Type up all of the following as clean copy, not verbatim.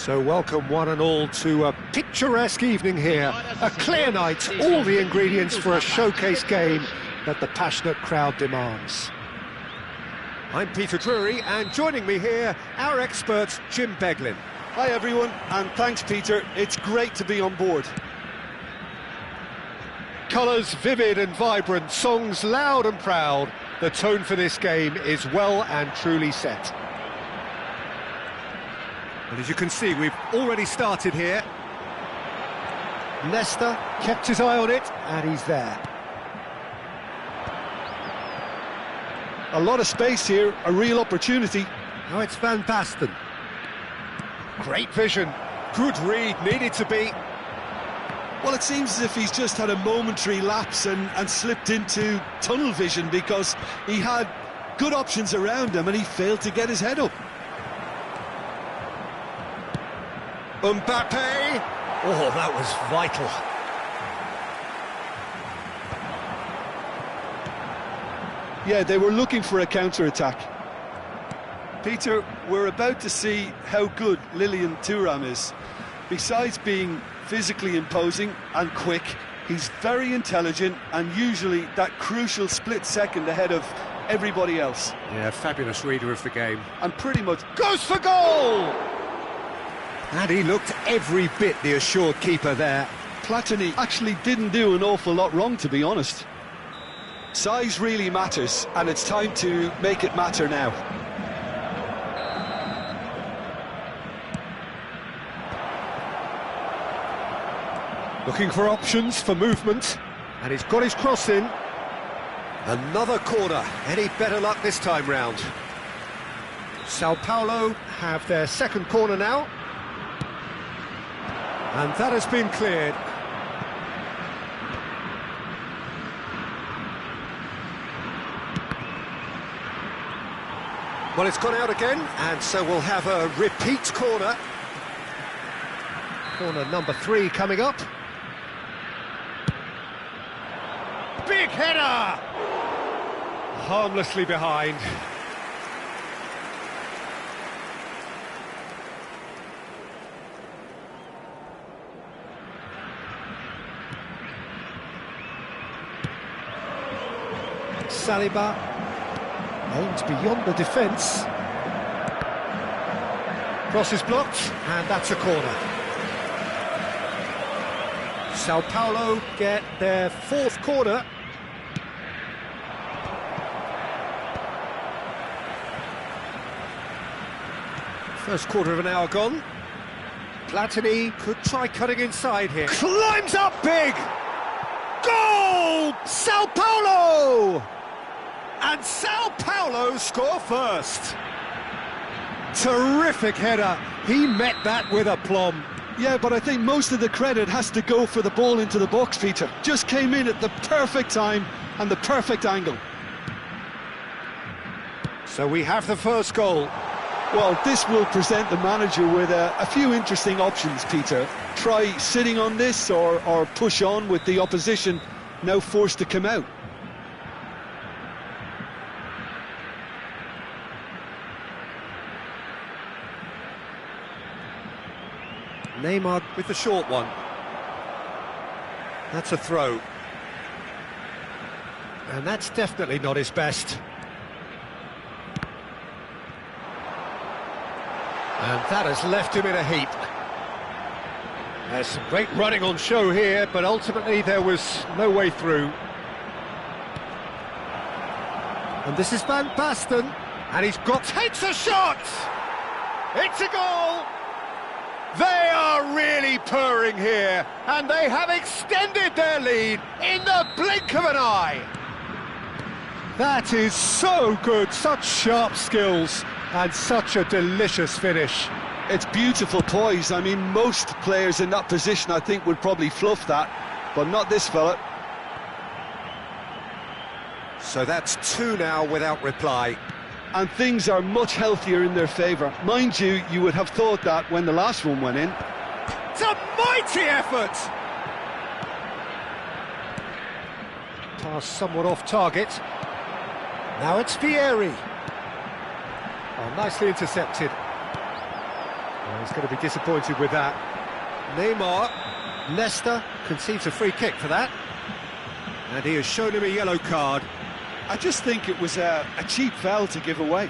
So welcome one and all to a picturesque evening here, a clear night, all the ingredients for a showcase game that the passionate crowd demands. I'm Peter Drury, and joining me here, our expert Jim Beglin. Hi everyone, and thanks Peter, it's great to be on board. Colours vivid and vibrant, songs loud and proud, the tone for this game is well and truly set. And as you can see, we've already started here. Leicester kept his eye on it, and he's there. A lot of space here, a real opportunity. Now it's Van Basten. Great vision, good read, needed to be. Well, it seems as if he's just had a momentary lapse and slipped into tunnel vision because he had good options around him and he failed to get his head up. Mbappe! Oh, that was vital. Yeah, they were looking for a counter-attack. Peter, we're about to see how good Lilian Thuram is. Besides being physically imposing and quick, he's very intelligent and usually that crucial split second ahead of everybody else. Yeah, fabulous reader of the game. And pretty much goes for goal! And he looked every bit the assured keeper there. Platini actually didn't do an awful lot wrong, to be honest. Size really matters, and it's time to make it matter now. Looking for options for movement, and he's got his cross in. Another corner, any better luck this time round? Sao Paulo have their second corner now. And that has been cleared. Well, it's gone out again, and so we'll have a repeat corner. Corner number 3 coming up. Big header! Harmlessly behind. Saliba aims beyond the defence. Cross is blocked, and that's a corner. Sao Paulo get their 4th corner. First quarter of an hour gone. Platini could try cutting inside here. Climbs up big! Goal! Sao Paulo! And Sao Paulo score first. Terrific header. He met that with aplomb. Yeah, but I think most of the credit has to go for the ball into the box, Peter. Just came in at the perfect time and the perfect angle. So we have the first goal. Well, this will present the manager with a few interesting options, Peter. Try sitting on this or push on with the opposition now forced to come out. Neymar with the short one. That's a throw. And that's definitely not his best. And that has left him in a heap. There's some great running on show here, but ultimately there was no way through. And this is Van Basten, and takes a shot! It's a goal! They are really purring here, and they have extended their lead in the blink of an eye. That is so good, such sharp skills, and such a delicious finish. It's beautiful poise. I mean, most players in that position, I think, would probably fluff that, but not this fella. So that's 2 now without reply. And things are much healthier in their favour. Mind you, you would have thought that when the last one went in. It's a mighty effort! Pass somewhat off target. Now it's Vieri. Oh, nicely intercepted. He's going to be disappointed with that. Neymar. Nesta concedes a free kick for that. And he has shown him a yellow card. I just think it was a cheap foul to give away.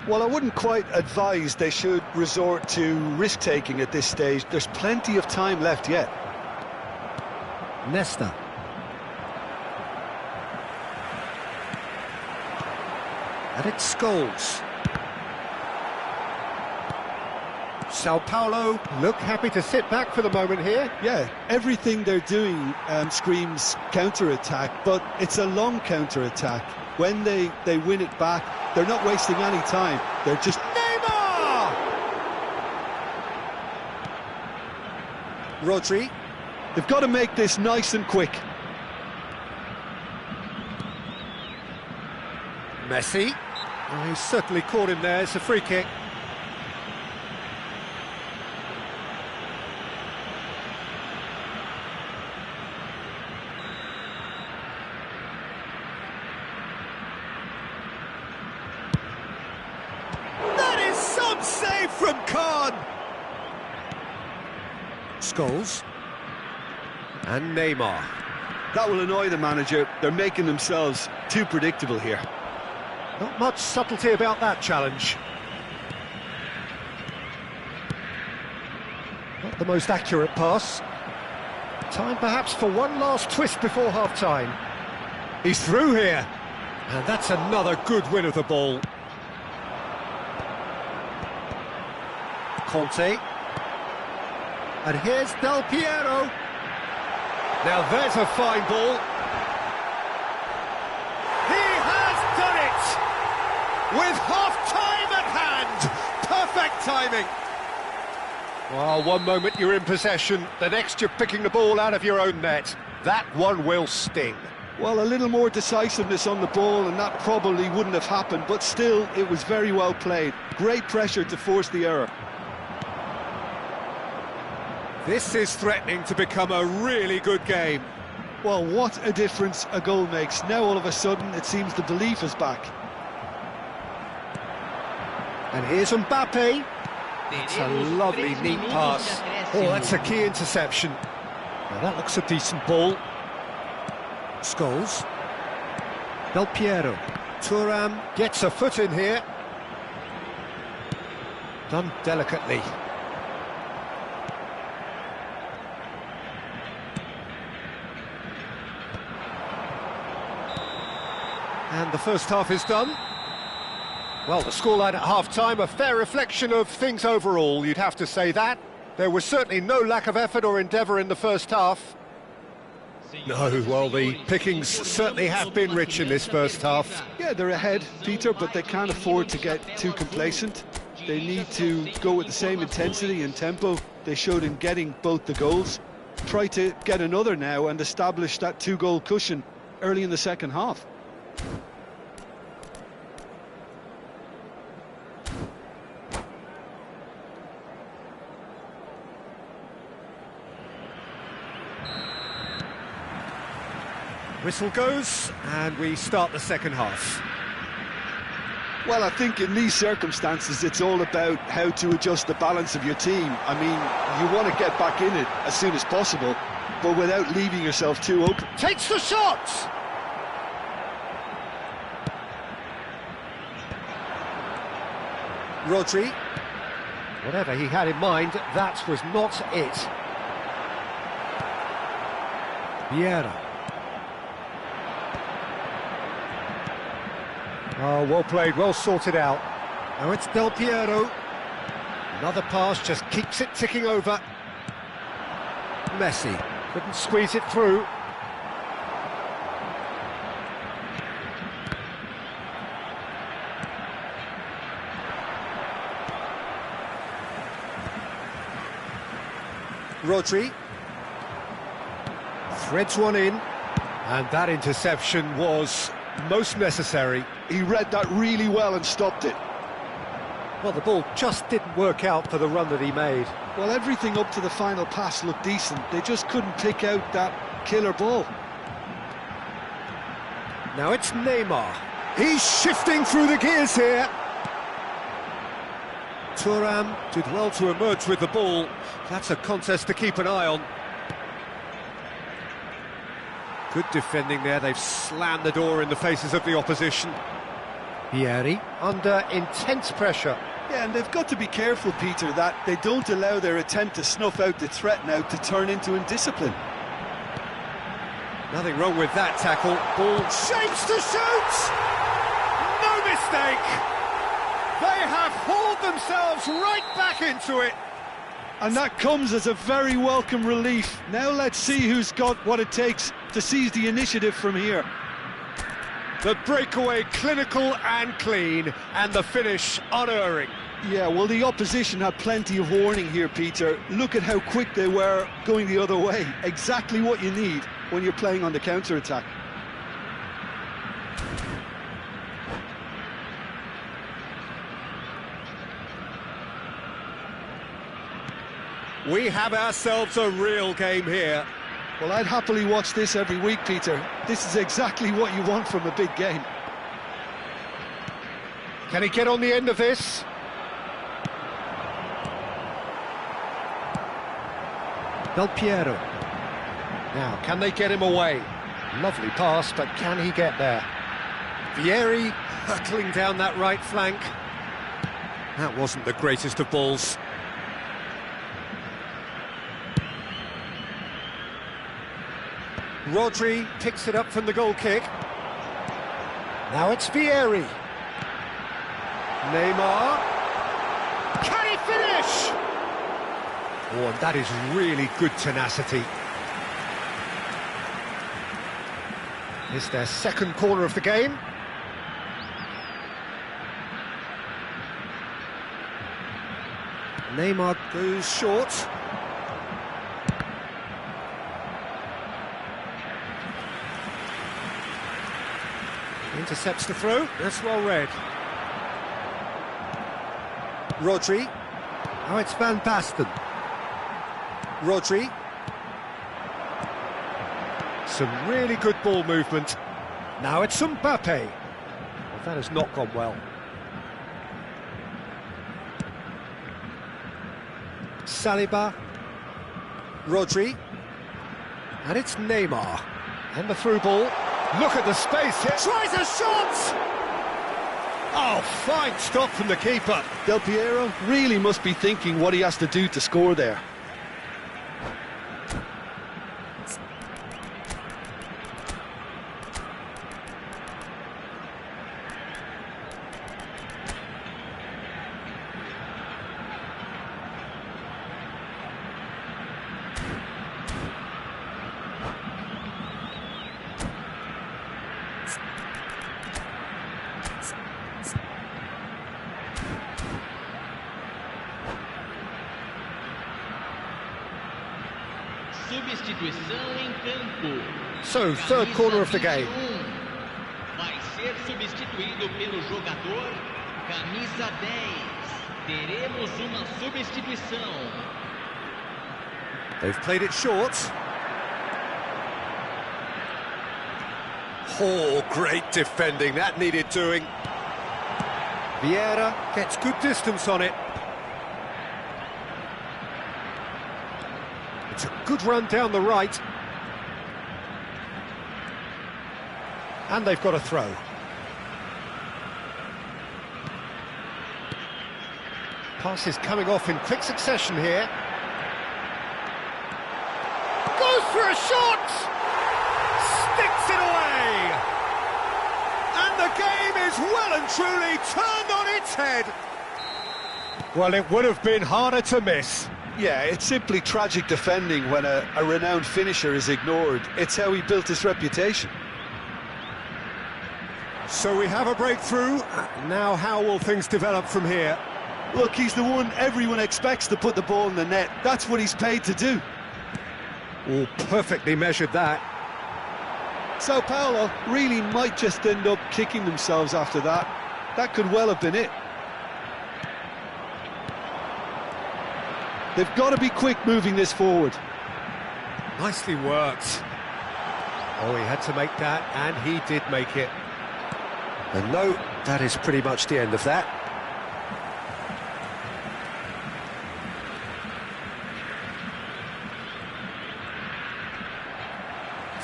Well, I wouldn't quite advise they should resort to risk-taking at this stage. There's plenty of time left yet. Nesta. And it's Scholes. Sao Paulo look happy to sit back for the moment here. Yeah, everything they're doing screams counter-attack, but it's a long counter-attack. When they win it back, they're not wasting any time. They're just... Neymar! Rodri. They've got to make this nice and quick. Messi. Oh, he's certainly caught him there. It's a free kick. That is some save from Khan. Scholes. And Neymar. That will annoy the manager. They're making themselves too predictable here. Not much subtlety about that challenge. Not the most accurate pass. Time perhaps for one last twist before half-time. He's through here. And that's another good win of the ball. Conte. And here's Del Piero. Now there's a fine ball. He has done it! With half-time at hand! Perfect timing! Well, one moment you're in possession, the next you're picking the ball out of your own net. That one will sting. Well, a little more decisiveness on the ball and that probably wouldn't have happened, but still, it was very well played. Great pressure to force the error. This is threatening to become a really good game. Well, what a difference a goal makes. Now all of a sudden it seems the belief is back. And here's Mbappe. It's a lovely, neat pass. Oh, that's a key interception. Now that looks a decent ball. Scholes. Del Piero. Thuram gets a foot in here. Done delicately. And the first half is done. Well, the scoreline at half-time, a fair reflection of things overall, you'd have to say that. There was certainly no lack of effort or endeavour in the first half. No, well, the pickings certainly have been rich in this first half. Yeah, they're ahead, Peter, but they can't afford to get too complacent. They need to go with the same intensity and tempo they showed in getting both the goals. Try to get another now and establish that two-goal cushion early in the second half. Whistle goes, and we start the second half. Well, I think in these circumstances, it's all about how to adjust the balance of your team. I mean, you want to get back in it as soon as possible, but without leaving yourself too open. Takes the shot! Rodri. Whatever he had in mind, that was not it. Vieira. Oh, well played, well sorted out. Now it's Del Piero. Another pass, just keeps it ticking over. Messi couldn't squeeze it through. Rodri. Threads one in. And that interception was most necessary. He read that really well and stopped it. Well, the ball just didn't work out for the run that he made. Well, everything up to the final pass looked decent. They just couldn't pick out that killer ball. Now it's Neymar. He's shifting through the gears here. Thuram did well to emerge with the ball. That's a contest to keep an eye on. Good defending there. They've slammed the door in the faces of the opposition. Vieri under intense pressure. Yeah, and they've got to be careful, Peter, that they don't allow their attempt to snuff out the threat now to turn into indiscipline. Nothing wrong with that tackle. Ball shapes to shoot! No mistake! They have hauled themselves right back into it. And that comes as a very welcome relief. Now let's see who's got what it takes to seize the initiative from here. The breakaway clinical and clean, and the finish unerring. Yeah, well, the opposition had plenty of warning here, Peter. Look at how quick they were going the other way. Exactly what you need when you're playing on the counter-attack. We have ourselves a real game here. Well, I'd happily watch this every week, Peter. This is exactly what you want from a big game. Can he get on the end of this? Del Piero. Now, can they get him away? Lovely pass, but can he get there? Vieri hurtling down that right flank. That wasn't the greatest of balls. Rodri picks it up from the goal kick. Now it's Vieri. Neymar. Can he finish? Oh, and that is really good tenacity. It's their second corner of the game. Neymar goes short. Intercepts the throw. That's well read. Rodri. Now it's Van Basten. Rodri. Some really good ball movement. Now it's Mbappe. Well, that has not gone well. Saliba. Rodri. And it's Neymar. And the through ball. Look at the space here. Tries a shot! Oh, fine stop from the keeper. Del Piero really must be thinking what he has to do to score there. Substituição em campo. So, third corner of the game. Vai ser substituído pelo jogador camisa 10. Teremos uma substituição. They've played it short. Oh, great defending. That needed doing. Vieira gets good distance on it. It's a good run down the right. And they've got a throw. Passes coming off in quick succession here. Goes for a shot! Sticks it away! And the game is well and truly turned on its head. Well, it would have been harder to miss. Yeah, it's simply tragic defending when a renowned finisher is ignored. It's how he built his reputation. So we have a breakthrough. Now how will things develop from here? Look, he's the one everyone expects to put the ball in the net. That's what he's paid to do. Oh, perfectly measured that. Sao Paulo really might just end up kicking themselves after that. That could well have been it. They've got to be quick moving this forward. Nicely worked. Oh, he had to make that, and he did make it. And no, that is pretty much the end of that.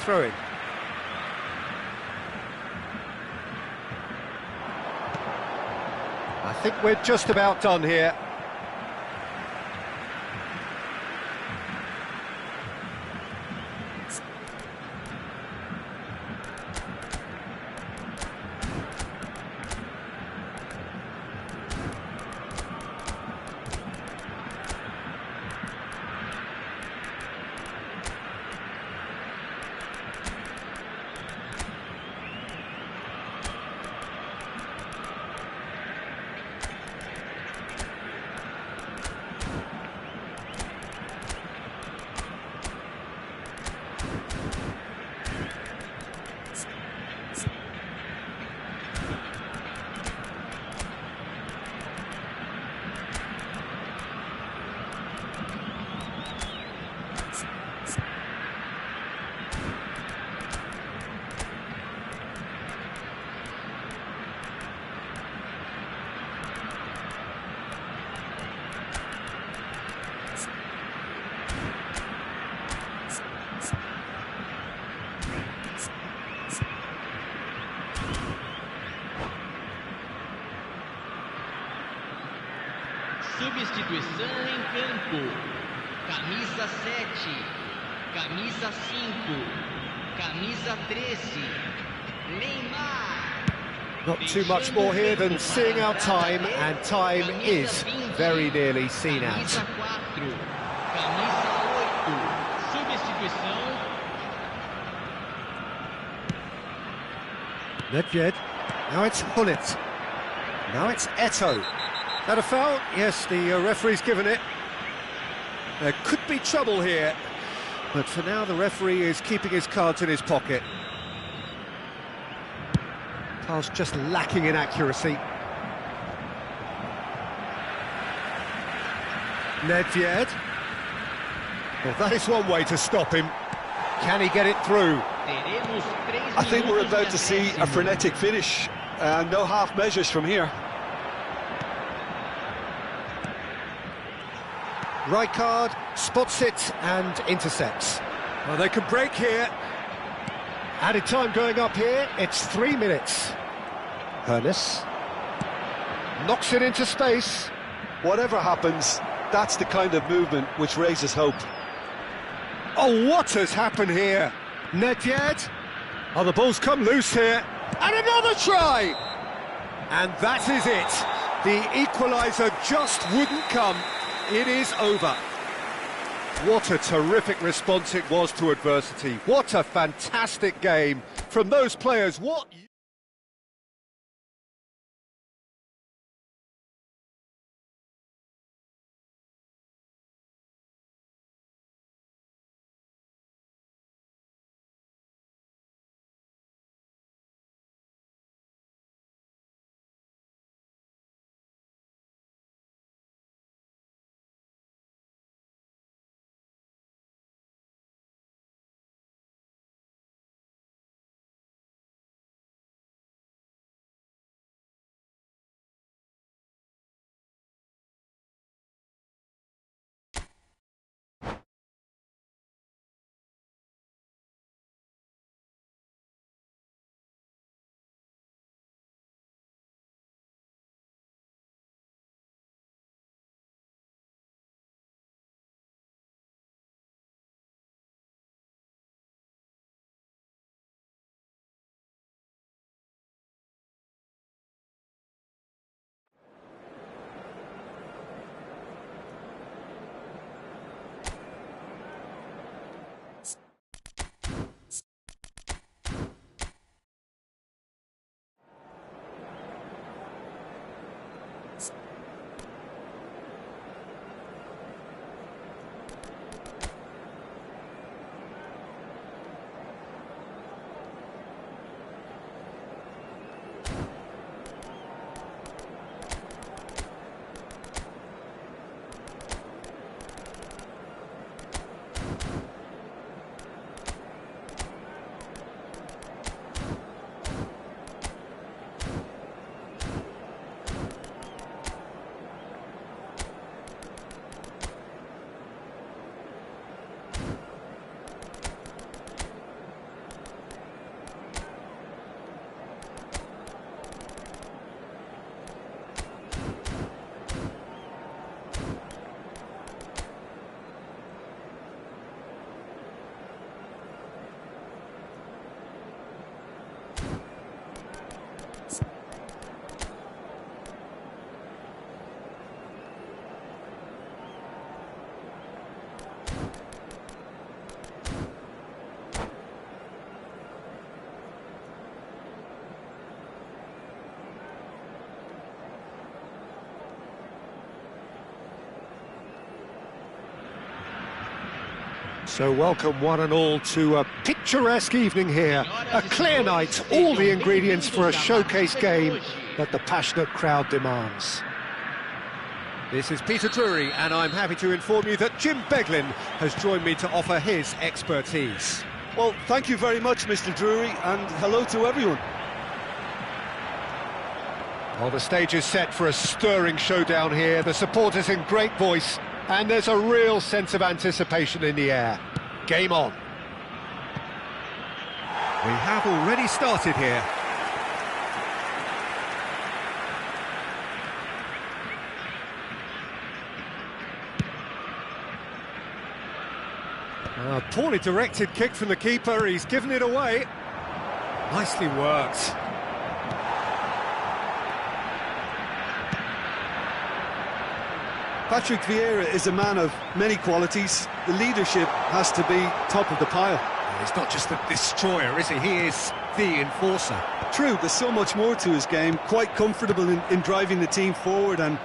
Throw in. I think we're just about done here. Substituição em campo. Camisa 7, camisa 5, camisa 13, Neymar. Not too much more here than seeing our time, and time is very nearly seen out. Camisa 4, camisa 8, substituição. Nedved. Now it's Hullet. Now it's Eto'o. That a foul? Yes, the referee's given it. There could be trouble here, but for now the referee is keeping his cards in his pocket. Pass just lacking in accuracy. Nedved. Well, that is one way to stop him. Can he get it through? I think we're about to see a frenetic finish. No half measures from here. Rijkaard spots it and intercepts. Well, they can break here. Added time going up here, it's 3 minutes. Hernes knocks it into space. Whatever happens, that's the kind of movement which raises hope. Oh, what has happened here? Nedved. Oh, the ball's come loose here. And another try! And that is it. The equaliser just wouldn't come. It is over. What a terrific response it was to adversity. What a fantastic game from those players. What... So welcome one and all to a picturesque evening here, a clear night, all the ingredients for a showcase game that the passionate crowd demands. This is Peter Drury, and I'm happy to inform you that Jim Beglin has joined me to offer his expertise. Well, thank you very much, Mr. Drury, and hello to everyone. Well, the stage is set for a stirring showdown here, the supporters in great voice, and there's a real sense of anticipation in the air. Game on. We have already started here. A poorly directed kick from the keeper, he's given it away. Nicely worked. Patrick Vieira is a man of many qualities. The leadership has to be top of the pile. He's not just the destroyer, is he? He is the enforcer. True, there's so much more to his game. Quite comfortable in driving the team forward, and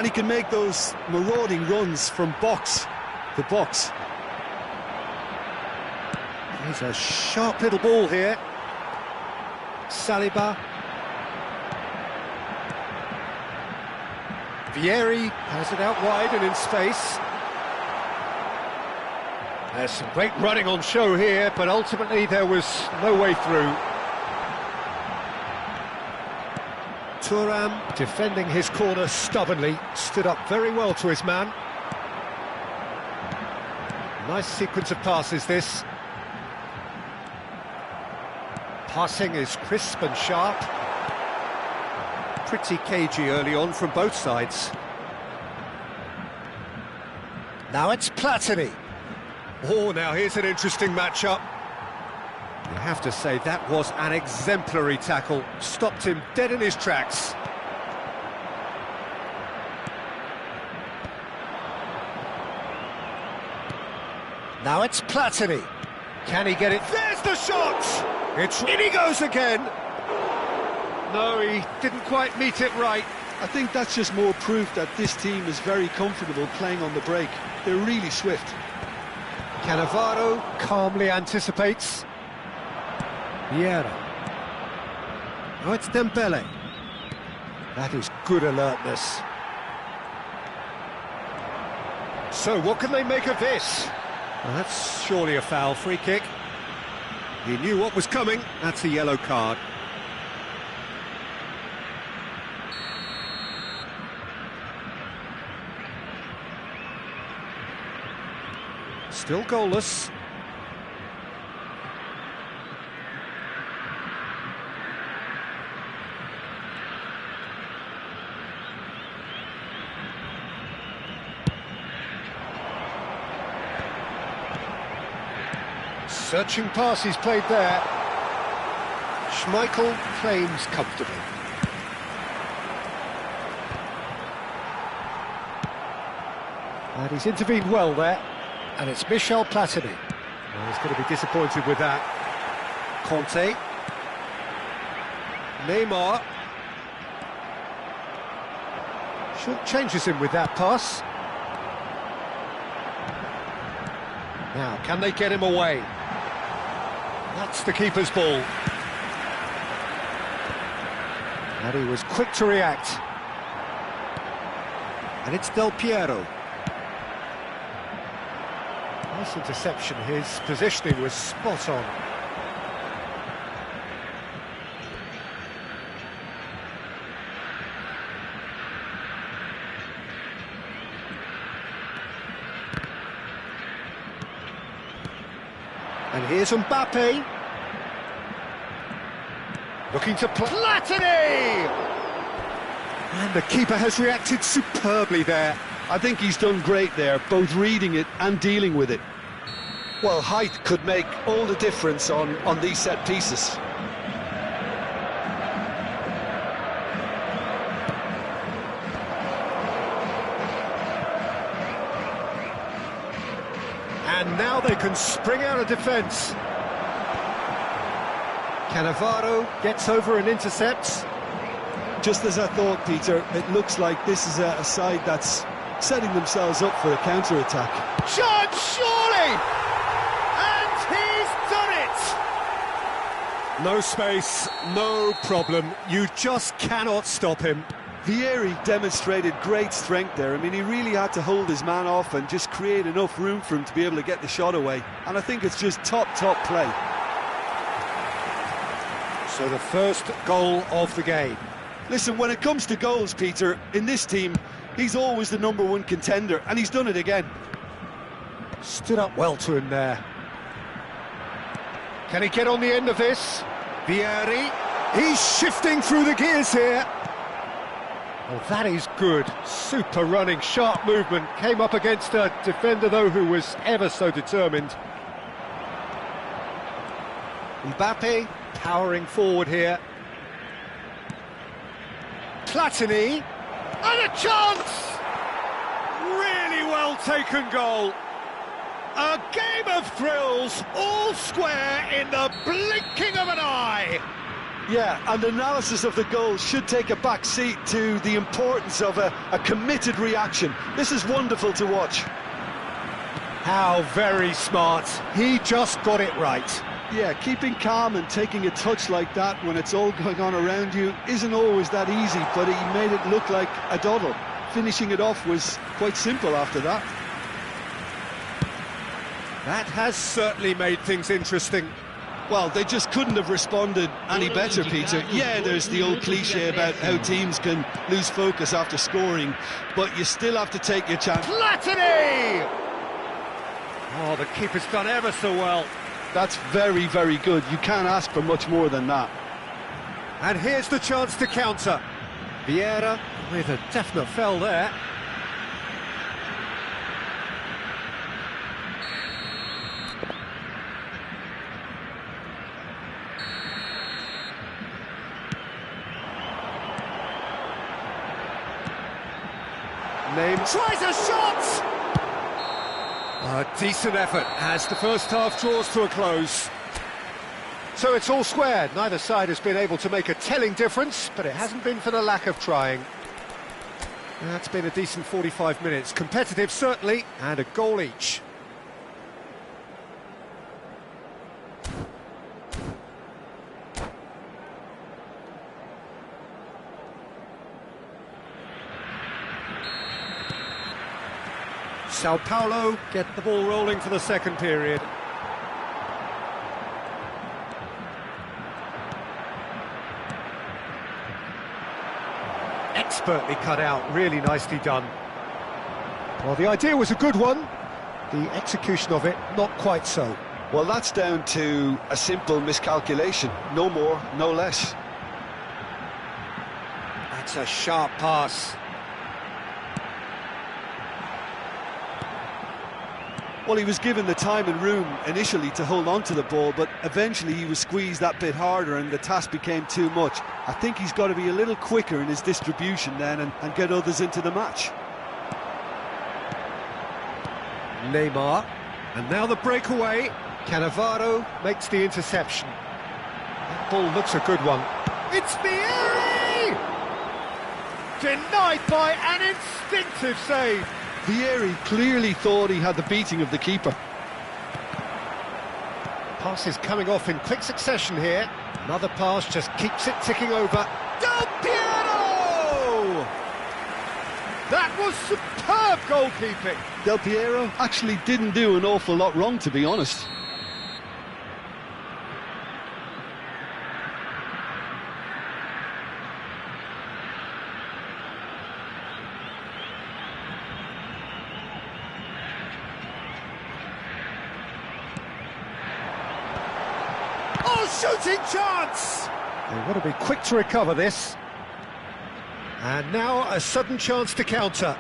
he can make those marauding runs from box to box. Here's a sharp little ball here. Saliba. Vieri has it out wide and in space. There's some great running on show here, but ultimately there was no way through. Thuram, defending his corner stubbornly, stood up very well to his man. Nice sequence of passes, this. Passing is crisp and sharp. Pretty cagey early on from both sides. Now it's Platini. Oh, now here's an interesting matchup. You have to say that was an exemplary tackle. Stopped him dead in his tracks. Now it's Platini. Can he get it? There's the shot! In he goes again. No, he didn't quite meet it right. I think that's just more proof that this team is very comfortable playing on the break. They're really swift. Cannavaro calmly anticipates. Vieira. Oh, it's Dembele. That is good alertness. So, what can they make of this? Well, that's surely a foul. Free kick. He knew what was coming. That's a yellow card. Still goalless. Searching pass he's played there. Schmeichel claims comfortably. And he's intervened well there. And it's Michel Platini. Well, he's going to be disappointed with that. Conte. Neymar. Short changes him with that pass. Now, can they get him away? That's the keeper's ball. And he was quick to react. And it's Del Piero. Nice interception, his positioning was spot on. And here's Mbappe. Looking to Platini! And the keeper has reacted superbly there. I think he's done great there, both reading it and dealing with it. Well, height could make all the difference on these set pieces. Now they can spring out of defence. Cannavaro gets over and intercepts. Just as I thought, Peter, it looks like this is a side that's setting themselves up for a counter-attack. Chance, surely! And he's done it! No space, no problem. You just cannot stop him. Vieri demonstrated great strength there. I mean, he really had to hold his man off and just create enough room for him to be able to get the shot away. And I think it's just top play. So the first goal of the game. Listen, when it comes to goals, Peter, in this team, he's always the #1 contender, and he's done it again. Stood up well to him there. Can he get on the end of this? Vieri. He's shifting through the gears here. Oh, that is good. Super running, sharp movement. Came up against a defender, though, who was ever so determined. Mbappe powering forward here. Platini. And a chance! Really well taken goal. A game of thrills, all square in the blinking of an eye. Yeah, and analysis of the goal should take a back seat to the importance of a committed reaction. This is wonderful to watch. How very smart. He just got it right. Yeah, keeping calm and taking a touch like that when it's all going on around you isn't always that easy, but he made it look like a doddle. Finishing it off was quite simple after that. That has certainly made things interesting. Well, they just couldn't have responded any better, Peter. Yeah, there's the old cliche about how teams can lose focus after scoring, but you still have to take your chance. Platini! Oh, the keeper's done ever so well. That's very, very good. You can't ask for much more than that. And here's the chance to counter. Vieira with a definite foul there. Neymar tries a shot! A decent effort as the first half draws to a close. So it's all square. Neither side has been able to make a telling difference, but it hasn't been for the lack of trying. That's been a decent 45 minutes. Competitive, certainly, and a goal each. Sao Paulo get the ball rolling for the second period. Expertly cut out, really nicely done. Well, the idea was a good one, the execution of it not quite so. Well, that's down to a simple miscalculation, no more, no less. That's a sharp pass. Well, he was given the time and room initially to hold on to the ball, but eventually he was squeezed that bit harder and the task became too much. I think he's got to be a little quicker in his distribution then and get others into the match. Neymar, and now the breakaway. Cannavaro makes the interception. That ball looks a good one. It's Vieri! Denied by an instinctive save. Vieri clearly thought he had the beating of the keeper. Pass is coming off in quick succession here. Another pass just keeps it ticking over. Del Piero! That was superb goalkeeping. Del Piero actually didn't do an awful lot wrong, to be honest. Shooting chance! They've got to be quick to recover this. And now a sudden chance to counter.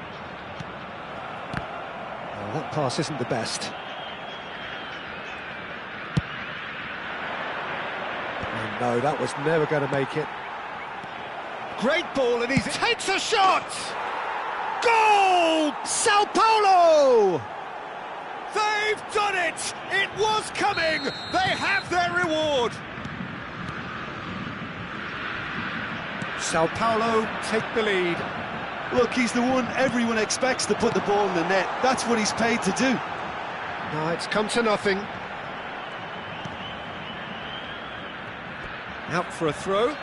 Oh, that pass isn't the best. Oh no, that was never going to make it. Great ball, and he takes a shot! Goal! Sao Paulo! They've done it! It was coming! They have their reward! Sao Paulo take the lead. Look, he's the one everyone expects to put the ball in the net. That's what he's paid to do. No, it's come to nothing. Out for a throw.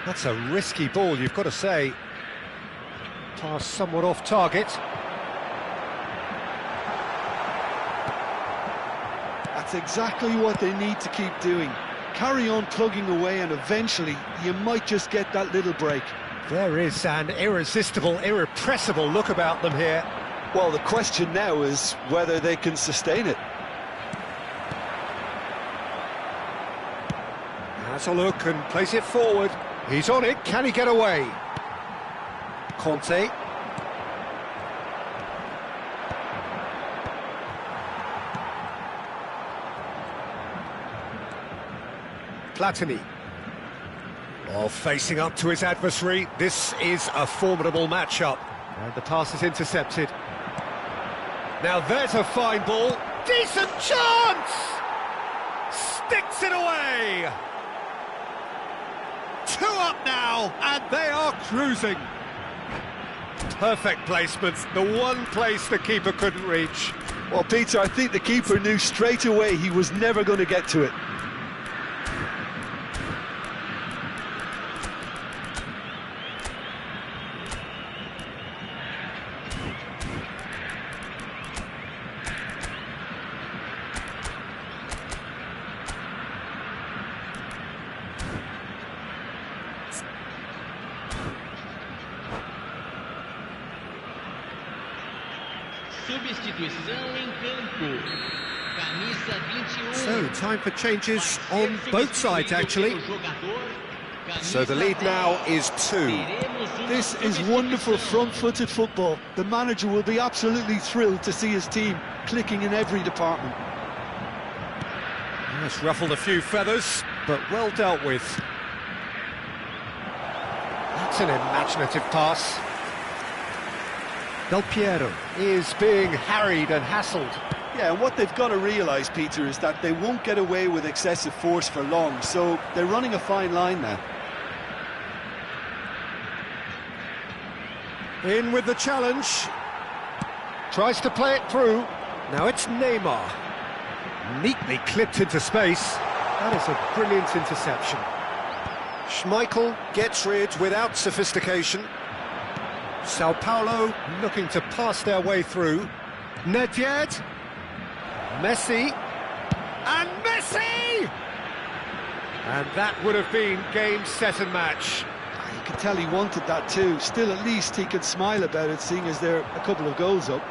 That's a risky ball, you've got to say. Pass somewhat off target. That's exactly what they need to keep doing. Carry on plugging away and eventually you might just get that little break. There is an irresistible, irrepressible look about them here. Well, the question now is whether they can sustain it. Has a look and plays it forward. He's on it, can he get away? Conte. Platini. Oh, facing up to his adversary. This is a formidable matchup. And the pass is intercepted. Now there's a fine ball. Decent chance! Sticks it away! 2 up now, and they are cruising. Perfect placement, the one place the keeper couldn't reach. Well, Peter, I think the keeper knew straight away he was never going to get to it. Substituição em campo. Camisa 21. So, time for changes on both sides, actually. So the lead now is 2. This is wonderful front-footed football. The manager will be absolutely thrilled to see his team clicking in every department. It's ruffled a few feathers, but well dealt with. That's an imaginative pass. Del Piero is being harried and hassled. Yeah, and what they've got to realise, Peter, is that they won't get away with excessive force for long, so they're running a fine line now. In with the challenge. Tries to play it through. Now it's Neymar. Neatly clipped into space. That is a brilliant interception. Schmeichel gets rid without sophistication. Sao Paulo looking to pass their way through. Nedved. Messi. And Messi! And that would have been game, set and match. You can tell he wanted that too. Still, at least he can smile about it, seeing as they're a couple of goals up.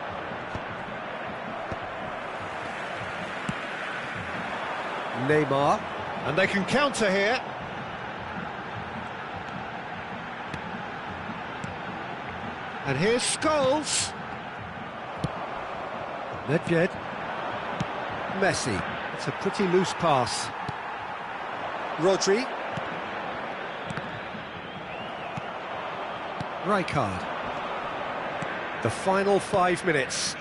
Neymar. And they can counter here. And here's Scholes. Nedved. Messi. It's a pretty loose pass. Rodri. Rijkaard. The final 5 minutes.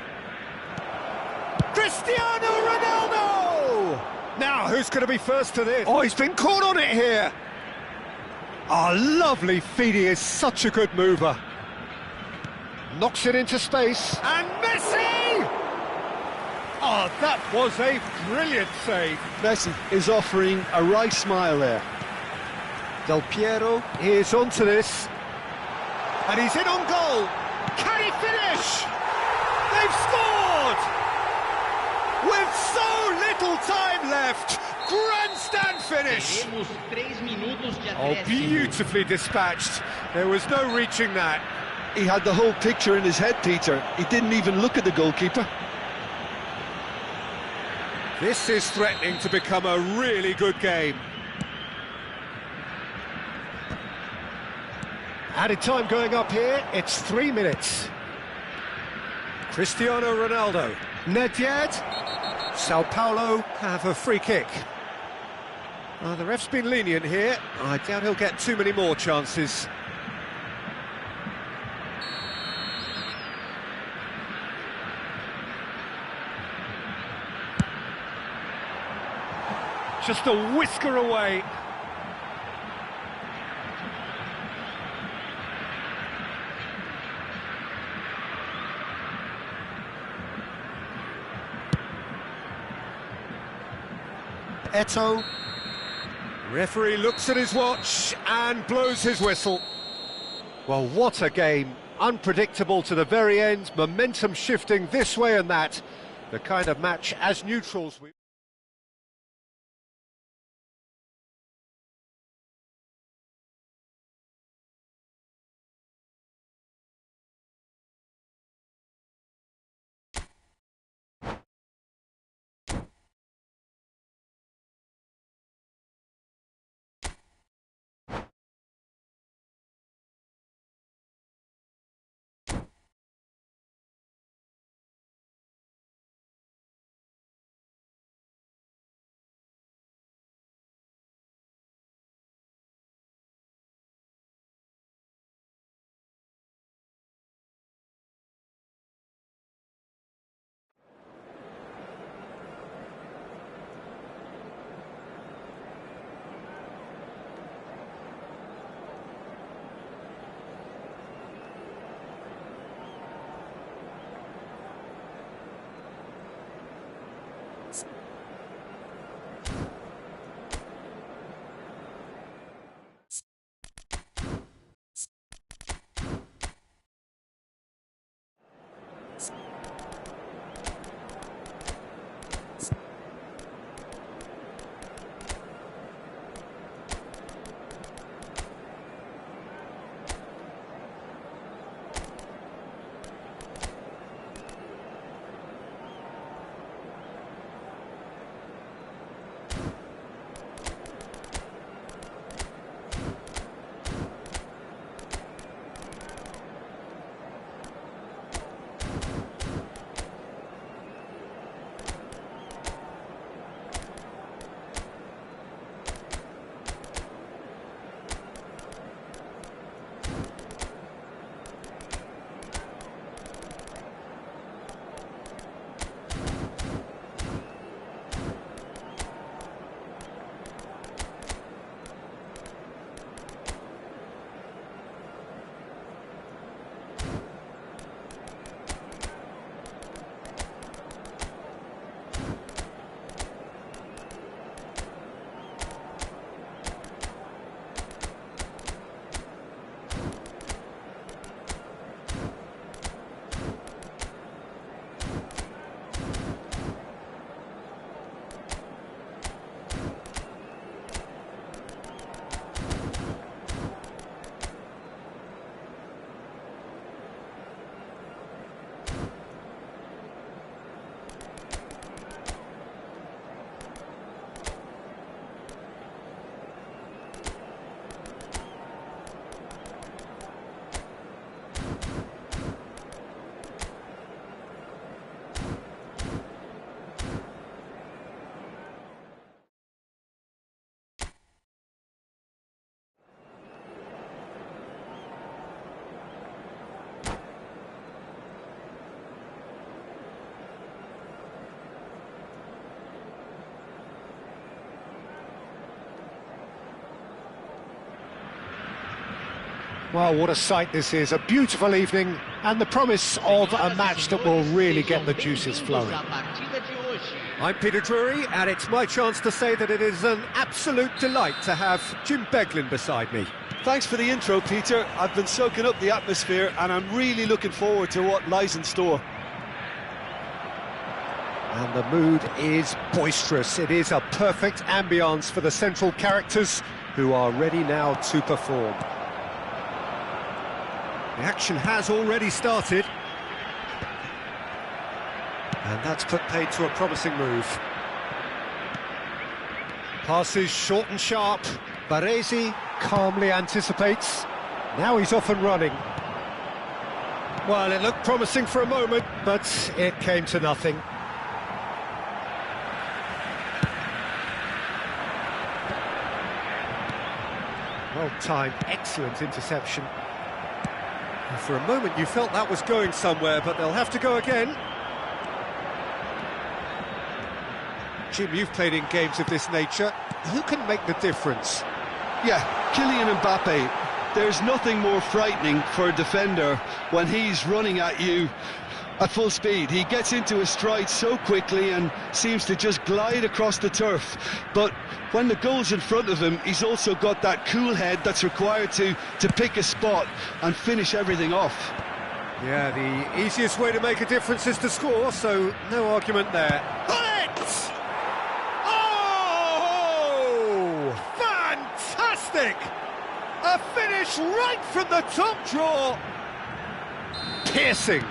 Cristiano Ronaldo! Now, who's going to be first to this? Oh, he's been caught on it here. Oh, lovely feed. He is such a good mover. Knocks it into space. And Messi! Oh, that was a brilliant save. Messi is offering a right smile there. Del Piero is onto this. And he's in on goal. Can he finish? They've scored! With so little time left. Grandstand finish. Oh, beautifully dispatched. There was no reaching that. He had the whole picture in his head, Peter. He didn't even look at the goalkeeper. This is threatening to become a really good game. Added time going up here, it's 3 minutes. Cristiano Ronaldo. Nedved. Sao Paulo have a free kick. The ref's been lenient here. I doubt he'll get too many more chances. Just a whisker away. Eto'o. Referee looks at his watch and blows his whistle. Well, what a game. Unpredictable to the very end, momentum shifting this way and that. The kind of match as neutrals we... Well, what a sight this is, a beautiful evening and the promise of a match that will really get the juices flowing. I'm Peter Drury and it's my chance to say that it is an absolute delight to have Jim Beglin beside me. Thanks for the intro, Peter. I've been soaking up the atmosphere and I'm really looking forward to what lies in store. And the mood is boisterous. It is a perfect ambience for the central characters who are ready now to perform. The action has already started. And that's put paid to a promising move. Passes short and sharp. Baresi calmly anticipates. Now he's off and running. Well, it looked promising for a moment, but it came to nothing. Well timed, excellent interception. And for a moment you felt that was going somewhere, but they'll have to go again. Jim, you've played in games of this nature. Who can make the difference? Yeah, Kylian Mbappe. There's nothing more frightening for a defender when he's running at you at full speed. He gets into his stride so quickly and seems to just glide across the turf. But when the goal's in front of him, he's also got that cool head that's required to pick a spot and finish everything off. Yeah, the easiest way to make a difference is to score, so no argument there. Hit! Oh! Fantastic! A finish right from the top draw. Piercing,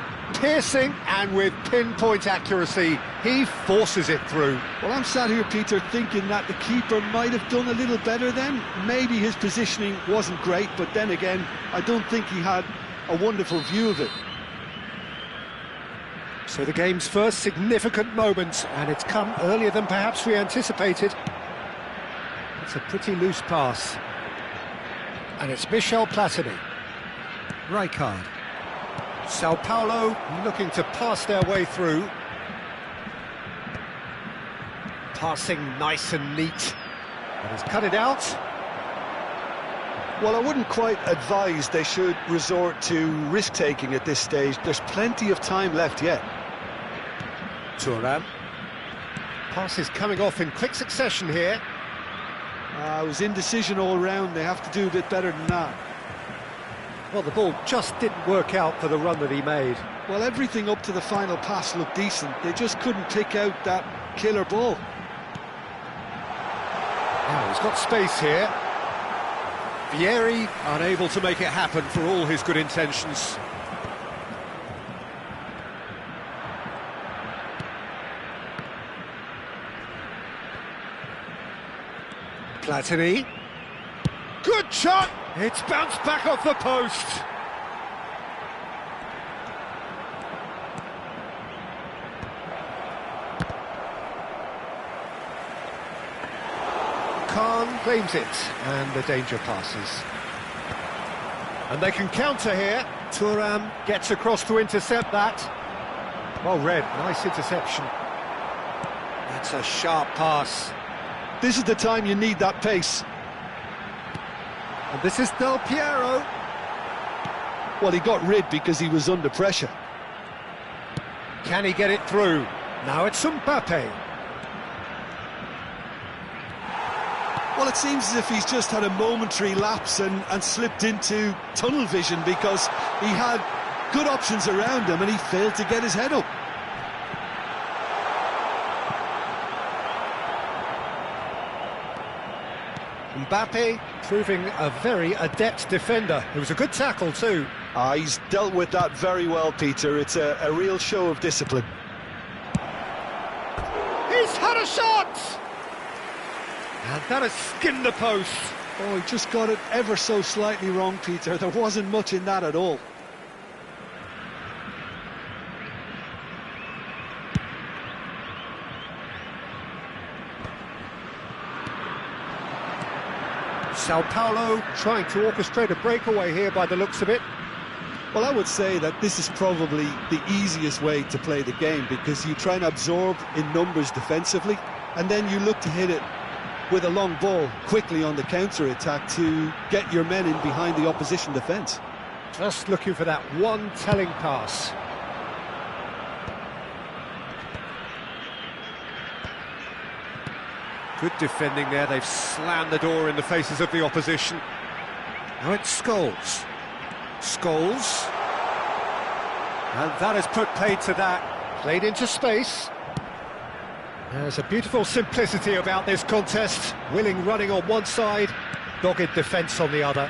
and with pinpoint accuracy, he forces it through. Well, I'm sat here, Peter, thinking that the keeper might have done a little better then. Maybe his positioning wasn't great, but then again, I don't think he had a wonderful view of it. So the game's first significant moment, and it's come earlier than perhaps we anticipated. It's a pretty loose pass. And it's Michel Platini. Rijkaard. Sao Paulo looking to pass their way through. Passing nice and neat. But he's cut it out. Well, I wouldn't quite advise they should resort to risk-taking at this stage. There's plenty of time left yet. Thuram. Passes coming off in quick succession here. It was indecision all round. They have to do a bit better than that. Well, the ball just didn't work out for the run that he made. Well, everything up to the final pass looked decent. They just couldn't pick out that killer ball. Now he's got space here. Vieri unable to make it happen for all his good intentions. Platini. Good shot! It's bounced back off the post. Khan claims it, and the danger passes. And they can counter here. Thuram gets across to intercept that. Well read, nice interception. That's a sharp pass. This is the time you need that pace. And this is Del Piero. Well, he got rid because he was under pressure. Can he get it through? Now it's Mbappe. Well, it seems as if he's just had a momentary lapse and slipped into tunnel vision because he had good options around him and he failed to get his head up. Mbappe proving a very adept defender. It was a good tackle too. He's dealt with that very well, Peter. It's a real show of discipline. He's had a shot! And that has skinned the post. Oh, he just got it ever so slightly wrong, Peter. There wasn't much in that at all. Sao Paulo trying to orchestrate a breakaway here by the looks of it. Well, I would say that this is probably the easiest way to play the game because you try and absorb in numbers defensively and then you look to hit it with a long ball quickly on the counter-attack to get your men in behind the opposition defence. Just looking for that one telling pass. Good defending there, they've slammed the door in the faces of the opposition. Now it's Scholes. Scholes. And that has put paid to that. Played into space. There's a beautiful simplicity about this contest. Willing running on one side, dogged defence on the other.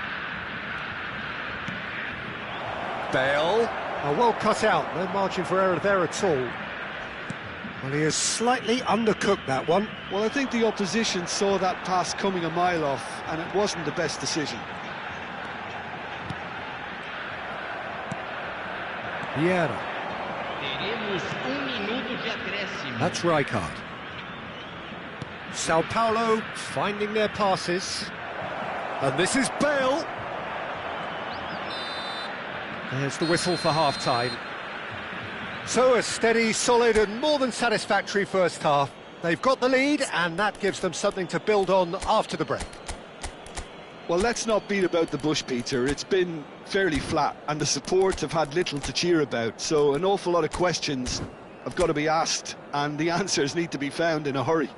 Bale. Oh, well cut out, no margin for error there at all. Well, he has slightly undercooked that one. Well, I think the opposition saw that pass coming a mile off, and it wasn't the best decision. Vieira. Teremos minuto de acréscimo. That's Rijkaard. Sao Paulo finding their passes. And this is Bale. There's the whistle for half-time. So a steady, solid and more than satisfactory first half. They've got the lead and that gives them something to build on after the break. Well, let's not beat about the bush, Peter. It's been fairly flat and the support have had little to cheer about. So an awful lot of questions have got to be asked and the answers need to be found in a hurry.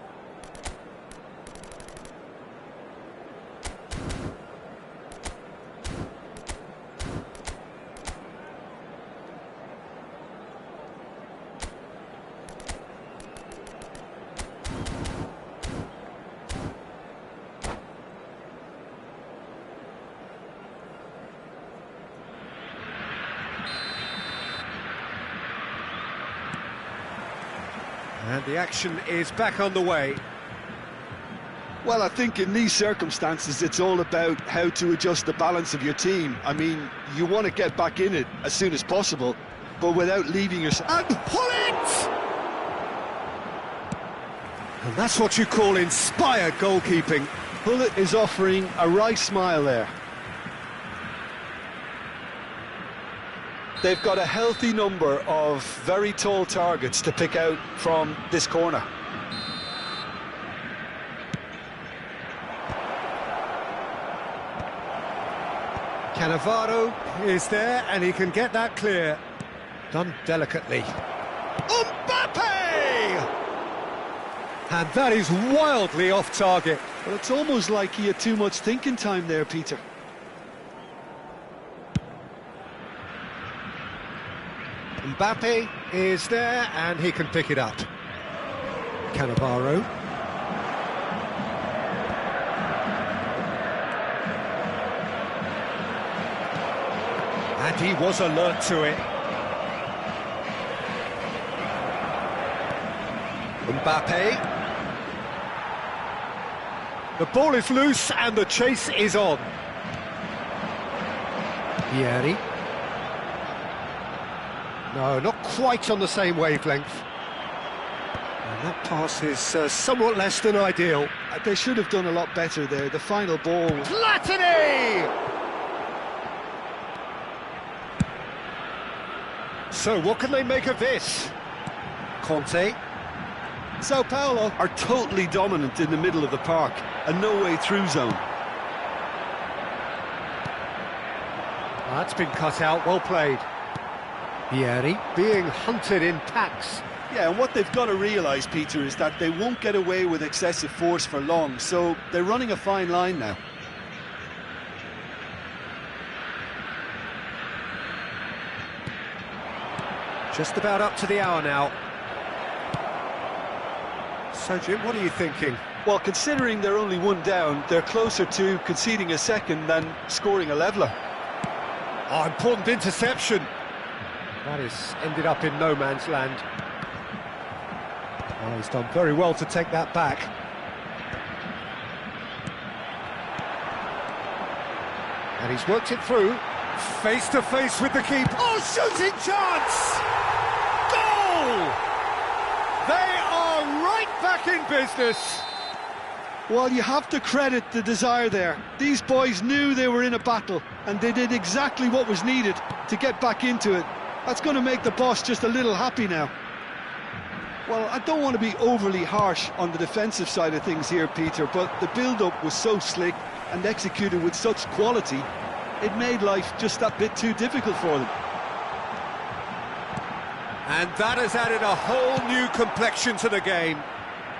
And the action is back on the way. Well, I think in these circumstances, it's all about how to adjust the balance of your team. I mean, you want to get back in it as soon as possible, but without leaving yourself... And pull it! And that's what you call inspired goalkeeping. Pullet is offering a wry smile there. They've got a healthy number of very tall targets to pick out from this corner. Cannavaro is there and he can get that clear. Done delicately. Mbappe! And that is wildly off target. Well, it's almost like he had too much thinking time there, Peter. Mbappe is there and he can pick it up. Cannavaro. And he was alert to it. Mbappe. The ball is loose and the chase is on. Vieri. No, not quite on the same wavelength. And that pass is somewhat less than ideal. They should have done a lot better there. The final ball... Platini! So, what can they make of this? Conte. Sao Paulo are totally dominant in the middle of the park, a no-way-through zone. That's been cut out, well played. Vieri being hunted in packs. Yeah, and what they've got to realise, Peter, is that they won't get away with excessive force for long, so they're running a fine line now. Just about up to the hour now. So, Jim, what are you thinking? Well, considering they're only one down, they're closer to conceding a second than scoring a leveller. Oh, important interception. That has ended up in no man's land. Oh, he's done very well to take that back. And he's worked it through. Face to face with the keeper. Oh, shooting chance! Goal! They are right back in business. Well, you have to credit the desire there. These boys knew they were in a battle, and they did exactly what was needed to get back into it. That's going to make the boss just a little happy now. Well, I don't want to be overly harsh on the defensive side of things here, Peter, but the build-up was so slick and executed with such quality, it made life just that bit too difficult for them. And that has added a whole new complexion to the game.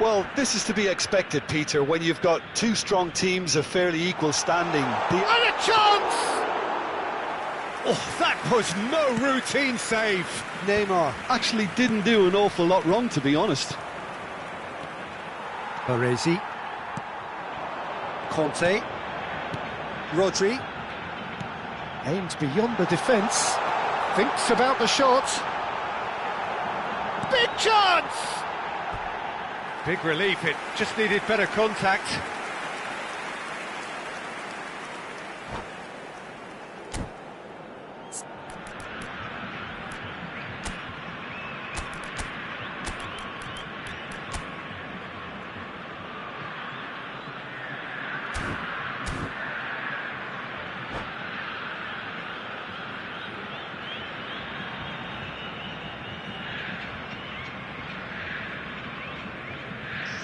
Well, this is to be expected, Peter, when you've got two strong teams of fairly equal standing. And a chance! Oh, that was no routine save. Neymar actually didn't do an awful lot wrong, to be honest. Baresi. Conte. Rodri. Aims beyond the defence. Thinks about the shot. Big chance! Big relief, it just needed better contact.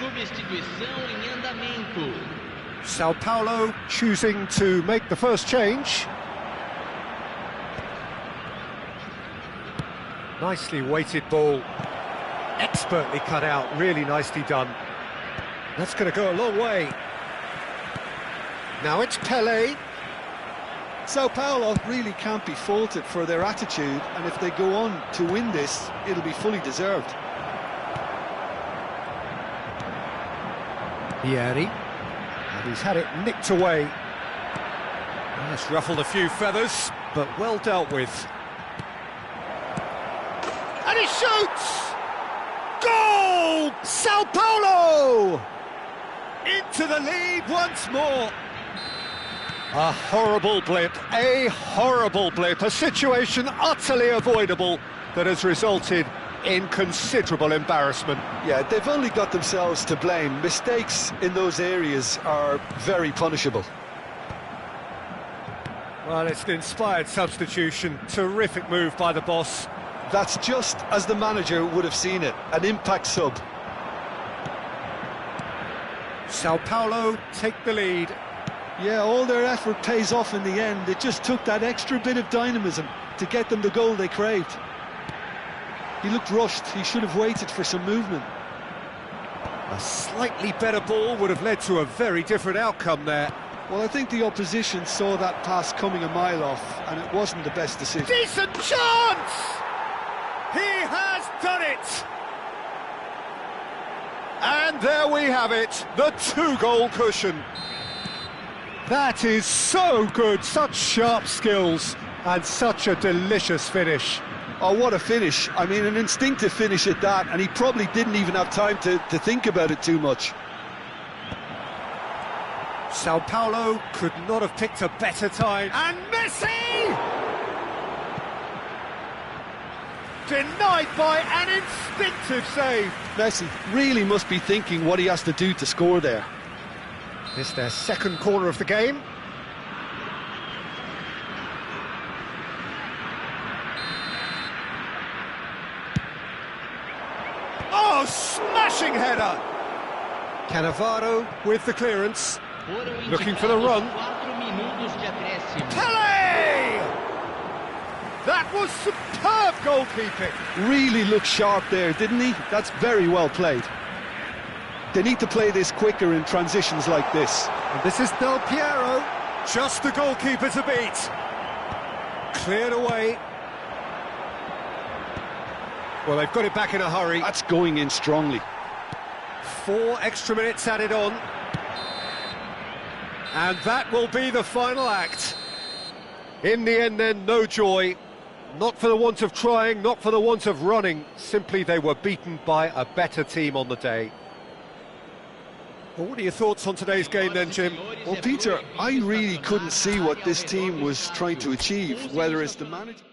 Substituição em andamento. Sao Paulo choosing to make the first change. Nicely weighted ball. Expertly cut out, really nicely done. That's going to go a long way. Now it's Pelé. Sao Paulo really can't be faulted for their attitude, and if they go on to win this, it'll be fully deserved. Vieri. And he's had it nicked away. That's ruffled a few feathers, but well dealt with. And he shoots! Goal! Sao Paulo! Into the lead once more. A horrible blip, a situation utterly avoidable that has resulted in considerable embarrassment. Yeah, they've only got themselves to blame. Mistakes in those areas are very punishable. Well, it's an inspired substitution, terrific move by the boss. That's just as the manager would have seen it, an impact sub. Sao Paulo take the lead. Yeah, all their effort pays off in the end. It just took that extra bit of dynamism to get them the goal they craved. He looked rushed. He should have waited for some movement. A slightly better ball would have led to a very different outcome there. Well, I think the opposition saw that pass coming a mile off, and it wasn't the best decision. Decent chance! He has done it! And there we have it, the two-goal cushion. That is so good, such sharp skills, and such a delicious finish. Oh, what a finish. I mean, an instinctive finish at that, and he probably didn't even have time to think about it too much. Sao Paulo could not have picked a better time. And Messi! Denied by an instinctive save. Messi really must be thinking what he has to do to score there. It's their second corner of the game. Oh, smashing header! Cannavaro with the clearance. Looking for the run. Pelé! That was superb goalkeeping. Really looked sharp there, didn't he? That's very well played. They need to play this quicker in transitions like this. And this is Del Piero. Just the goalkeeper to beat. Cleared away. Well, they've got it back in a hurry. That's going in strongly. 4 extra minutes added on. And that will be the final act. In the end then, no joy. Not for the want of trying, not for the want of running. Simply they were beaten by a better team on the day. Well, what are your thoughts on today's game then, Jim? Well, Peter, I really couldn't see what this team was trying to achieve, whether it's the manager...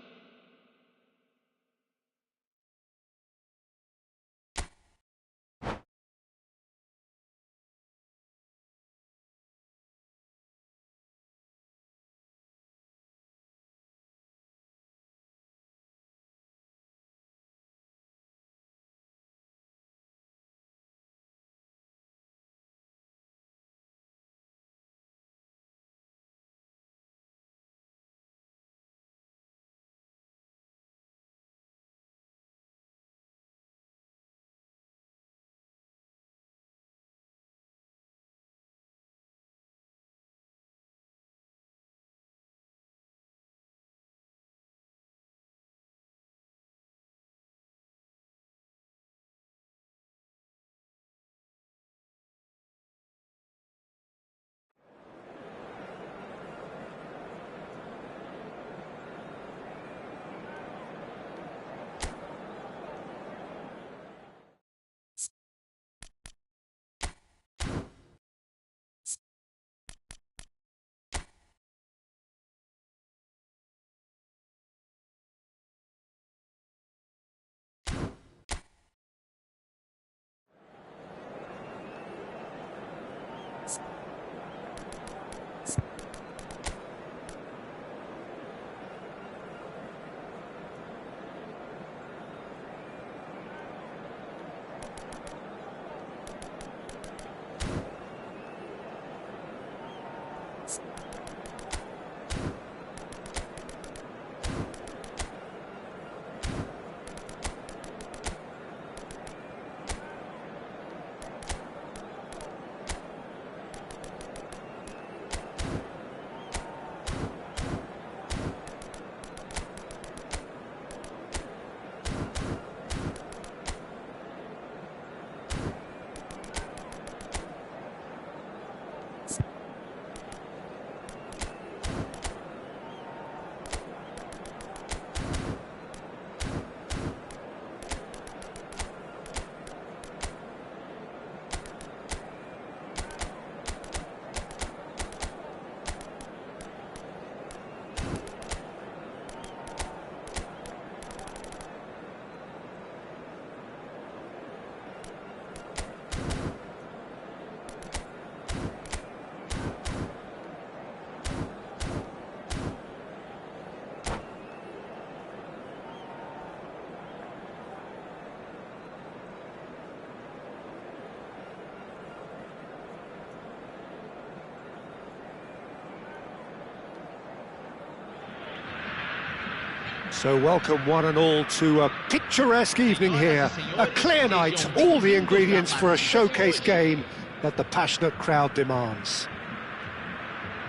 So welcome one and all to a picturesque evening here, a clear night, all the ingredients for a showcase game that the passionate crowd demands.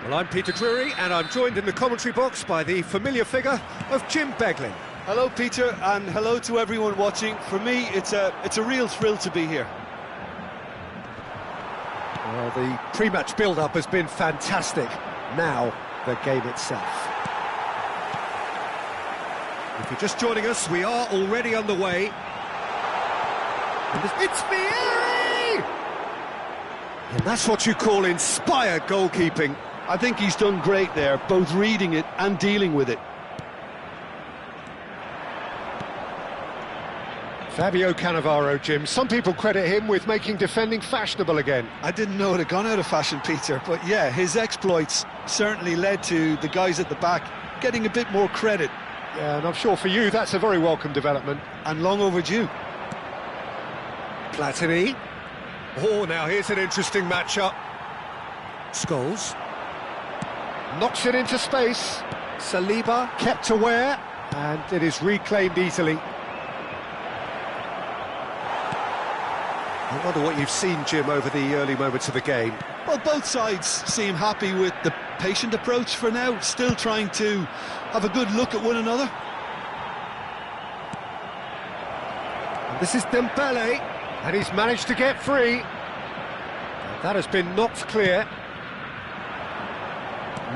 Well, I'm Peter Drury, and I'm joined in the commentary box by the familiar figure of Jim Beglin. Hello, Peter, and hello to everyone watching. For me, it's a real thrill to be here. Well, the pre-match build-up has been fantastic. Now, the game itself. If you're just joining us, we are already underway. And it's Vieri! And that's what you call inspired goalkeeping. I think he's done great there, both reading it and dealing with it. Fabio Cannavaro, Jim. Some people credit him with making defending fashionable again. I didn't know it had gone out of fashion, Peter, but yeah, his exploits certainly led to the guys at the back getting a bit more credit. Yeah, and I'm sure for you that's a very welcome development. And long overdue. Platini. Oh, now here's an interesting matchup. Scholes. Knocks it into space. Saliba kept aware, and it is reclaimed easily. I wonder what you've seen, Jim, over the early moments of the game. Well, both sides seem happy with the patient approach for now, still trying to have a good look at one another. And this is Dembele, and he's managed to get free. And that has been knocked clear.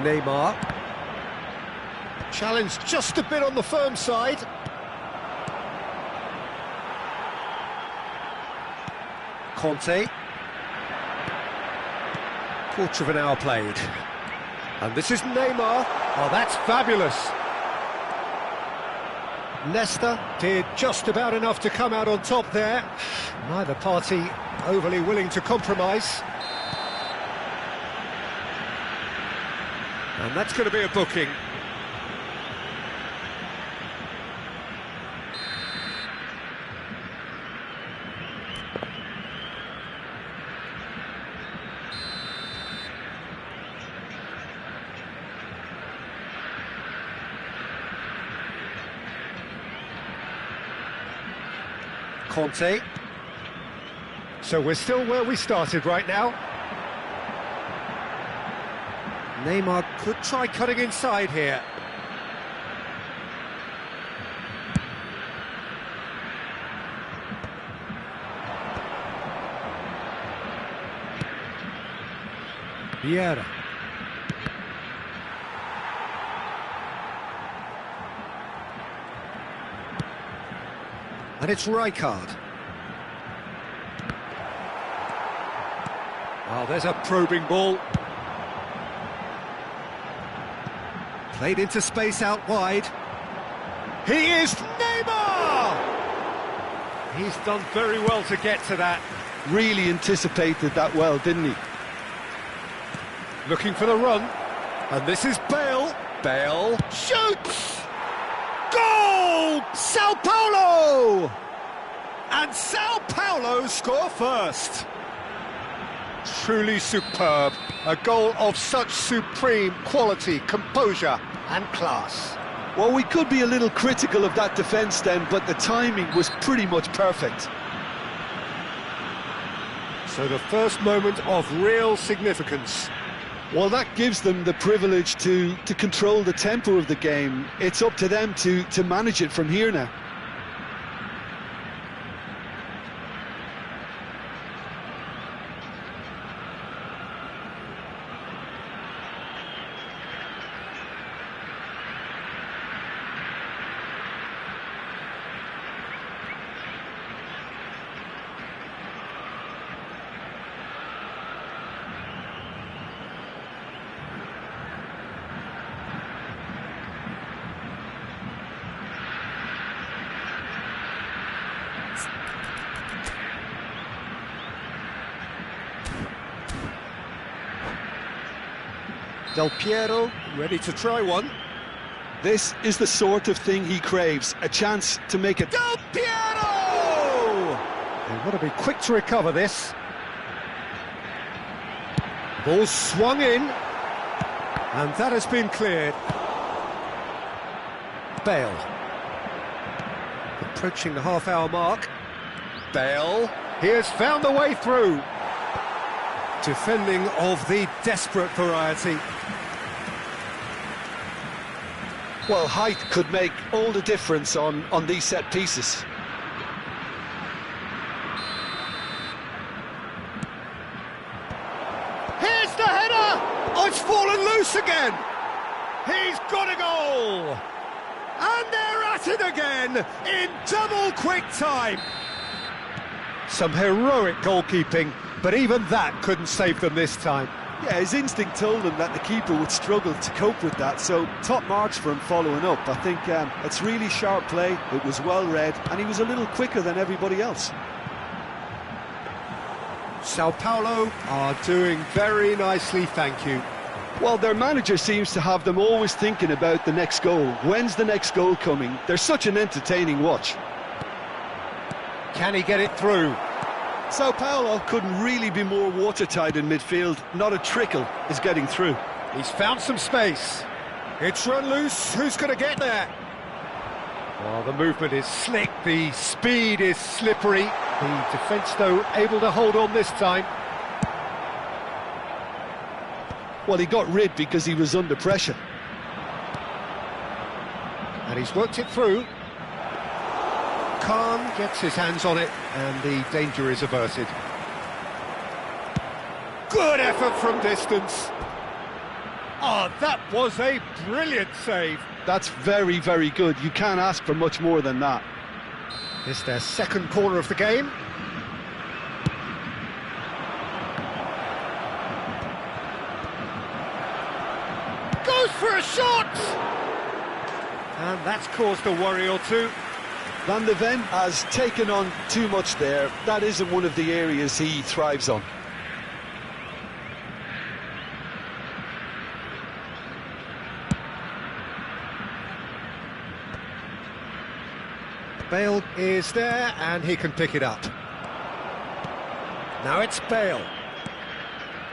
Neymar. Challenged just a bit on the firm side. Conte. Quarter of an hour played. And this is Neymar. Oh, that's fabulous. Leicester did just about enough to come out on top there. Neither party overly willing to compromise. And that's going to be a booking. Conte. So we're still where we started right now. Neymar could try cutting inside here. Vieira. And it's Rijkaard. Oh, there's a probing ball. Played into space out wide. He is Neymar! He's done very well to get to that. Really anticipated that well, didn't he? Looking for the run. And this is Bale. Bale shoots! Goal! Sao Paulo! And Sao Paulo score first. Truly superb. A goal of such supreme quality, composure and class. Well, we could be a little critical of that defence then, but the timing was pretty much perfect. So the first moment of real significance. Well, that gives them the privilege to control the tempo of the game. It's up to them to manage it from here now. Del Piero, ready to try one. This is the sort of thing he craves, a chance to make it. Del Piero! They want to be quick to recover this. Ball swung in, and that has been cleared. Bale. approaching the half-hour mark. Bale, he has found the way through. Defending of the desperate variety. Well, height could make all the difference on these set pieces. Here's the header! Oh, it's fallen loose again! He's got a goal! And they're at it again in double quick time. Some heroic goalkeeping, but even that couldn't save them this time. Yeah, his instinct told him that the keeper would struggle to cope with that, so top marks for him following up. I think it's really sharp play, it was well read, and he was a little quicker than everybody else. Sao Paulo are doing very nicely, thank you. Well, their manager seems to have them always thinking about the next goal. When's the next goal coming? They're such an entertaining watch. Can he get it through? Sao Paulo couldn't really be more watertight in midfield. Not a trickle is getting through. He's found some space. It's run loose. Who's going to get there? Well, the movement is slick. The speed is slippery. The defence, though, able to hold on this time. Well, he got rid because he was under pressure. And he's worked it through. Khan gets his hands on it, and the danger is averted. Good effort from distance. Oh, that was a brilliant save. That's very, very good. You can't ask for much more than that. It's their second corner of the game. Goes for a shot! And that's caused a worry or two. Van de Ven has taken on too much there. That isn't one of the areas he thrives on. Bale is there, and he can pick it up. Now it's Bale.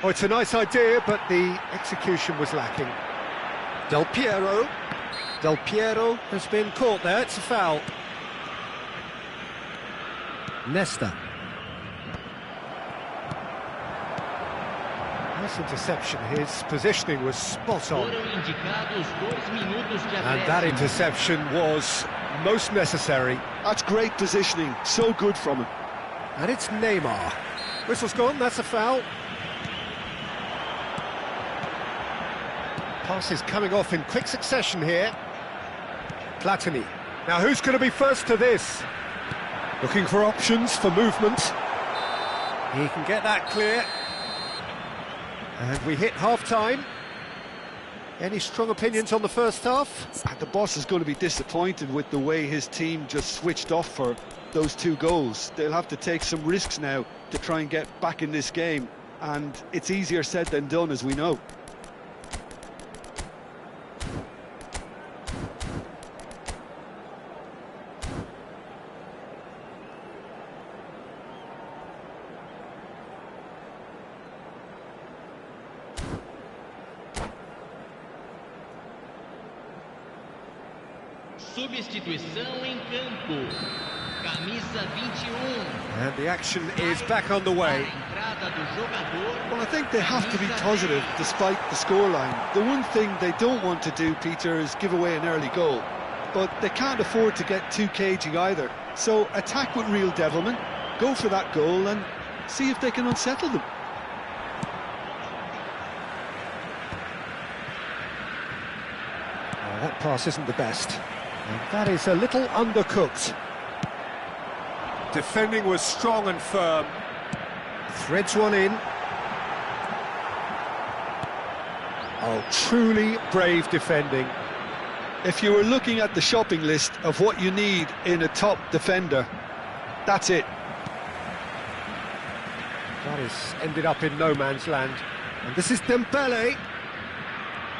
Oh, it's a nice idea, but the execution was lacking. Del Piero. Del Piero has been caught there, it's a foul. Nesta. Nice interception, his positioning was spot on. And that interception was most necessary. That's great positioning, so good from him. And it's Neymar. Whistle's gone, that's a foul. Passes coming off in quick succession here. Platini. Now who's going to be first to this? Looking for options for movement. He can get that clear. And we hit half-time. Any strong opinions on the first half? The boss is going to be disappointed with the way his team just switched off for those two goals. They'll have to take some risks now to try and get back in this game. And it's easier said than done, as we know. Substituição em campo. Camisa 21. And the action is back on the way. Entrada do jogador. Well, I think they have to be positive despite the scoreline. The one thing they don't want to do, Peter, is give away an early goal. But they can't afford to get too cagey either. So attack with real devilment, go for that goal and see if they can unsettle them. That pass isn't the best. And that is a little undercooked. Defending was strong and firm. Threads one in. Oh, truly brave defending. If you were looking at the shopping list of what you need in a top defender, that's it. That has ended up in no man's land. And this is Dembele.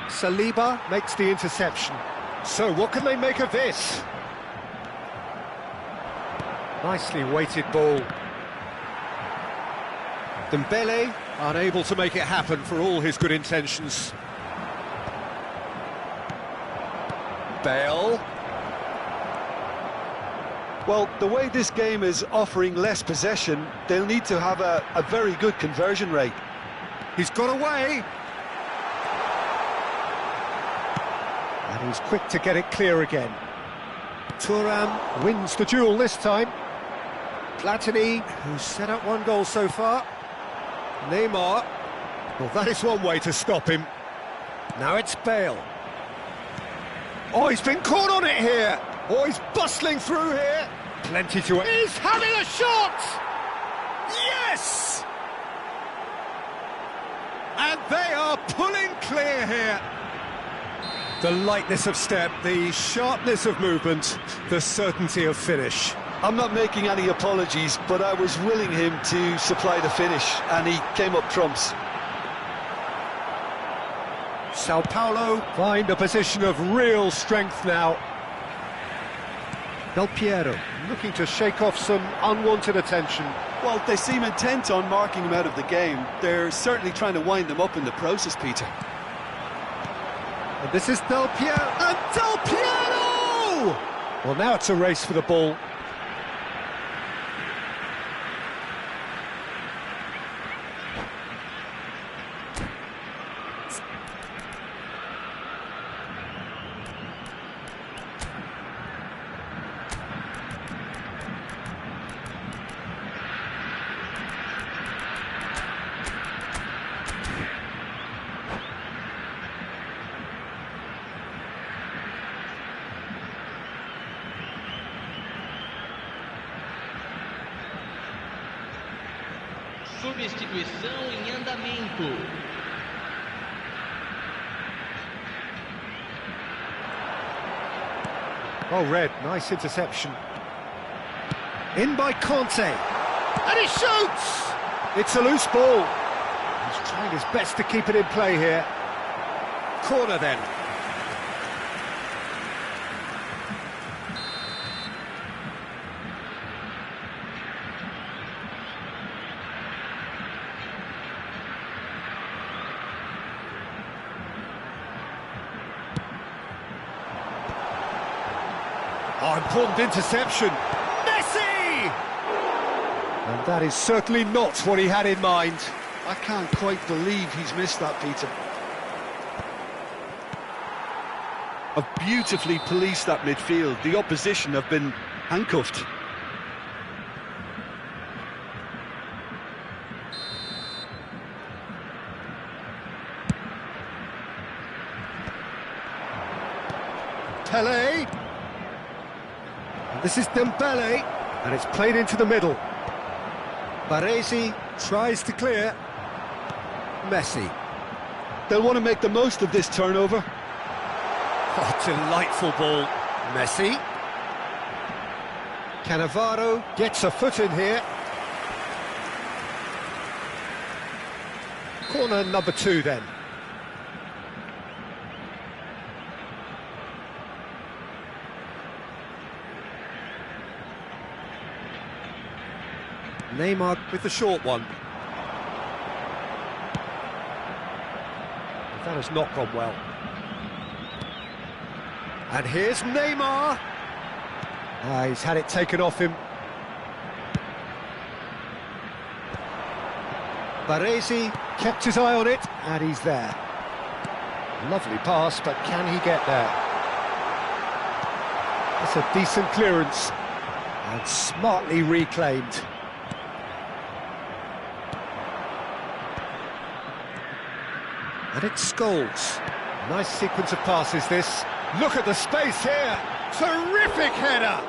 Saliba makes the interception. So what can they make of this? Nicely weighted ball. Dembele unable to make it happen for all his good intentions. Bale. Well, the way this game is offering less possession, they'll need to have a very good conversion rate. He's got away. And he's quick to get it clear again. Thuram wins the duel this time. Platini, who's set up one goal so far. Neymar. Well, that is one way to stop him. Now it's Bale. Oh, he's been caught on it here. Oh, he's bustling through here. Plenty to it. He's having a shot! Yes! And they are pulling clear here. The lightness of step, the sharpness of movement, the certainty of finish. I'm not making any apologies, but I was willing him to supply the finish, and he came up trumps. Sao Paulo find a position of real strength now. Del Piero looking to shake off some unwanted attention. Well, they seem intent on marking him out of the game. They're certainly trying to wind them up in the process, Peter. And this is Del Piero, and Del Piero! Well, now it's a race for the ball. Substituição em andamento. Oh, Red, nice interception. In by Conte. And he shoots! It's a loose ball. He's trying his best to keep it in play here. Corner then. Oh, important interception. Messi! And that is certainly not what he had in mind. I can't quite believe he's missed that, Peter. Have beautifully policed that midfield. The opposition have been handcuffed. Pelé. This is Dembele, and it's played into the middle. Baresi tries to clear. Messi. They'll want to make the most of this turnover. Oh, delightful ball. Messi. Cannavaro gets a foot in here. Corner number 2 then. Neymar with the short one. That has not gone well. And here's Neymar. He's had it taken off him. Baresi kept his eye on it, and he's there. Lovely pass, but can he get there? That's a decent clearance, and smartly reclaimed. And it's Scholes. Nice sequence of passes, this. Look at the space here. Terrific header.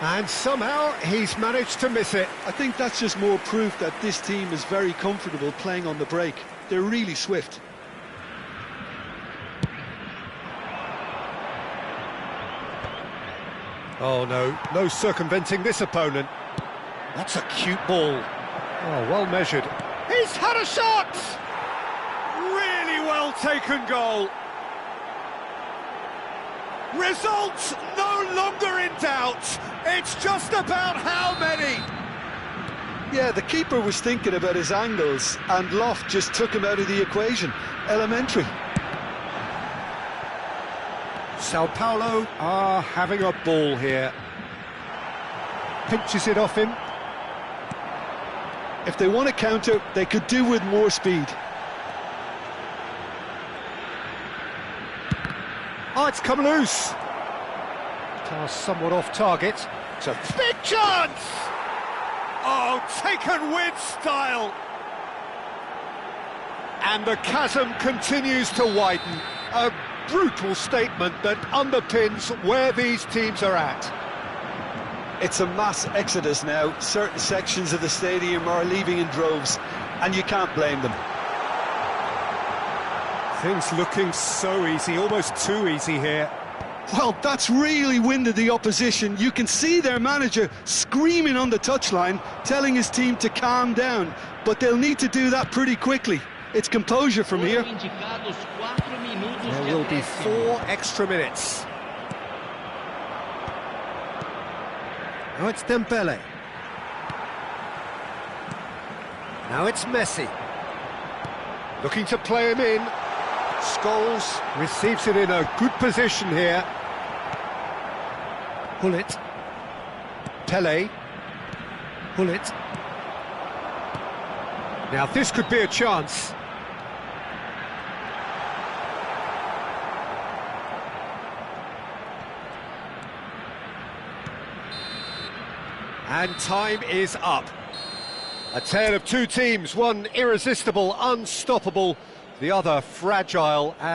And somehow he's managed to miss it. I think that's just more proof that this team is very comfortable playing on the break. They're really swift. Oh no, no circumventing this opponent. That's a cute ball. Oh, well measured. He's had a shot! Really well taken goal. Results no longer in doubt. It's just about how many. Yeah, the keeper was thinking about his angles, and Loft just took him out of the equation. Elementary. Sao Paulo are having a ball here. pinches it off him. If they want to counter, they could do with more speed. Oh, it's come loose. Pass somewhat off target. It's a big chance! Oh, taken with style. And the chasm continues to widen. A brutal statement that underpins where these teams are at. It's a mass exodus now. Certain sections of the stadium are leaving in droves, and you can't blame them. Things looking so easy, almost too easy here. Well, that's really winded the opposition. You can see their manager screaming on the touchline, telling his team to calm down, but they'll need to do that pretty quickly. It's composure from here. There will be 4 extra minutes. Now it's Dembele. Now it's Messi. Looking to play him in. Scholes receives it in a good position here. Hullet. Pele. Hullet. Now this could be a chance. And time is up. A tale of two teams, one irresistible, unstoppable, the other fragile and